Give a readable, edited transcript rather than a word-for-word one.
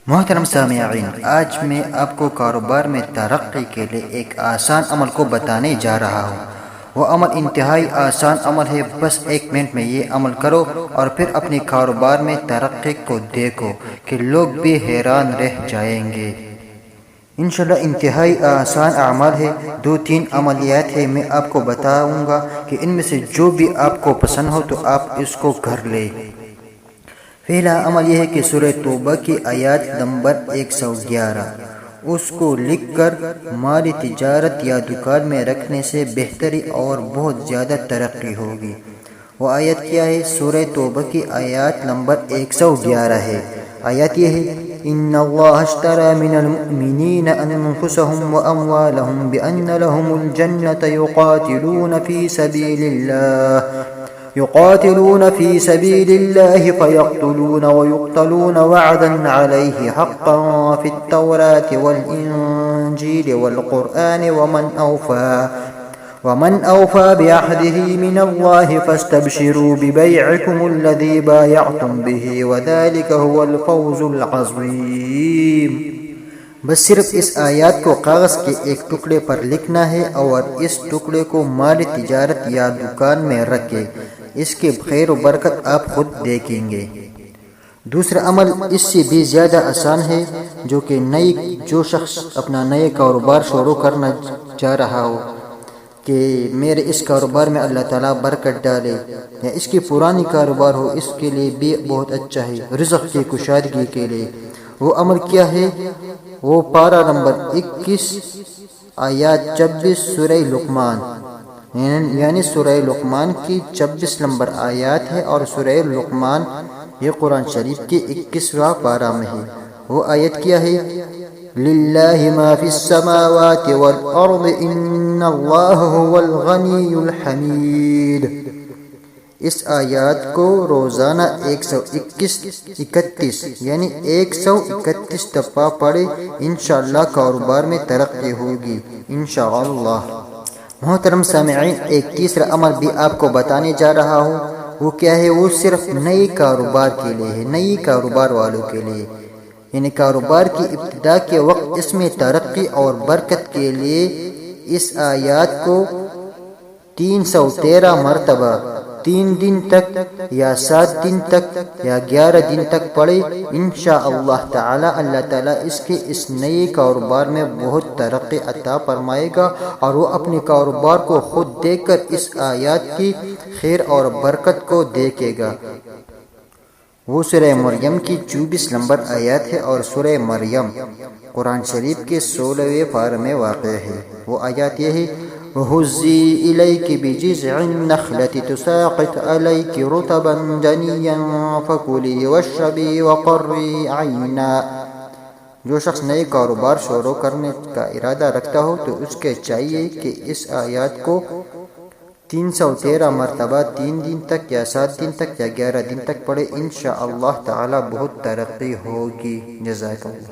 محترم سامعین، آج میں آپ کو کاروبار میں ترقی کے لیے ایک آسان عمل کو بتانے جا رہا ہوں۔ وہ عمل انتہائی آسان عمل ہے، بس 1 منٹ میں یہ عمل کرو اور پھر اپنے کاروبار میں ترقی کو دیکھو کہ لوگ بھی حیران رہ جائیں گے۔ انشاءاللہ انتہائی آسان اعمال ہے، 2-3 عملیات ہیں، میں آپ کو بتاؤں گا کہ ان میں سے جو بھی آپ کو پسند ہو تو آپ اس کو کر لیں۔ پہلا عمل یہ ہے کہ سورہ توبہ کی آیات نمبر 111 اس کو لکھ کر مالی تجارت یا دکان میں رکھنے سے بہتری اور بہت زیادہ ترقی ہوگی۔ وہ آیت کیا ہے؟ سورہ توبہ کی آیات نمبر 111 ہے۔ آیت یہ ہے، ان اللہ اشترى من المؤمنین انفسهم واموالهم بان لهم الجنة يقاتلون في سبيل الله فيقتلون ويقتلون وعدا عليه حقا في التوراة والإنجيل والقرآن ومن أوفى بعهده من الله فاستبشروا ببيعكم الذي بايعتم به وذلك هو الفوز العظيم۔ بس صرف اس آیات کو کاغذ کے ایک ٹکڑے پر لکھنا ہے اور اس ٹکڑے کو مالی تجارت یا دکان میں رکھے، اس کے خیر و برکت آپ خود دیکھیں گے۔ دوسرا عمل اس سے بھی زیادہ آسان ہے، جو شخص اپنا نئے کاروبار شروع کرنا چاہ رہا ہو کہ میرے اس کاروبار میں اللہ تعالیٰ برکت ڈالے، یا اس کی پرانی کاروبار ہو، اس کے لیے بھی بہت اچھا ہے، رزق کی کشادگی کے لیے۔ وہ عمل کیا ہے؟ وہ پارہ نمبر 21 آیات 26 سورہ لقمان، یعنی سورہ لقمان کی 26 نمبر آیات ہے، اور سورہ لقمان یہ قرآن شریف کی 21واں پارہ میں ہے۔ وہ آیت کیا ہے؟ للہ ما فی السماوات والارض ان اللہ هو الغنی الحمید۔ اس آیات کو روزانہ 131 یعنی 131 دفعہ پڑھے، انشاءاللہ کاروبار میں ترقی ہوگی انشاءاللہ۔ محترم سامعین، ایک تیسرا عمل بھی آپ کو بتانے جا رہا ہوں۔ وہ کیا ہے؟ وہ صرف نئے کاروبار کے لیے ہے، نئی کاروبار والوں کے لیے، یعنی کاروبار کی ابتدا کے وقت اس میں ترقی اور برکت کے لیے اس آیات کو 313 مرتبہ 3 دن تک یا 7 دن تک یا 11 دن تک پڑھے، انشاءاللہ تعالی اللہ تعالی اس نئے کاروبار میں بہت ترقی عطا فرمائے گا، اور وہ اپنے کاروبار کو خود دیکھ کر اس آیات کی خیر اور برکت کو دیکھے گا۔ وہ سورہ مریم کی 24 نمبر آیات ہے، اور سورہ مریم قرآن شریف کے 16ویں پارے میں واقع ہے۔ وہ آیات یہ ہے، وَهُزِّي إِلَيْكِ بِجِذْعِ النَّخْلَةِ تُسَاقِطْ عَلَيْكِ رُطَبًا جَنِيًّا فَكُلِي وَاشْرَبِي وَقَرِّي عَيْنًا۔ جو شخص نئے کاروبار شروع کرنے کا ارادہ رکھتا ہو تو اس کے چاہیے کہ اس آیات کو 313 مرتبہ 3 دن تک یا 7 دن تک یا 11 دن تک پڑھے، انشاءاللہ تعالی بہت ترقی ہوگی۔ جزاک اللہ۔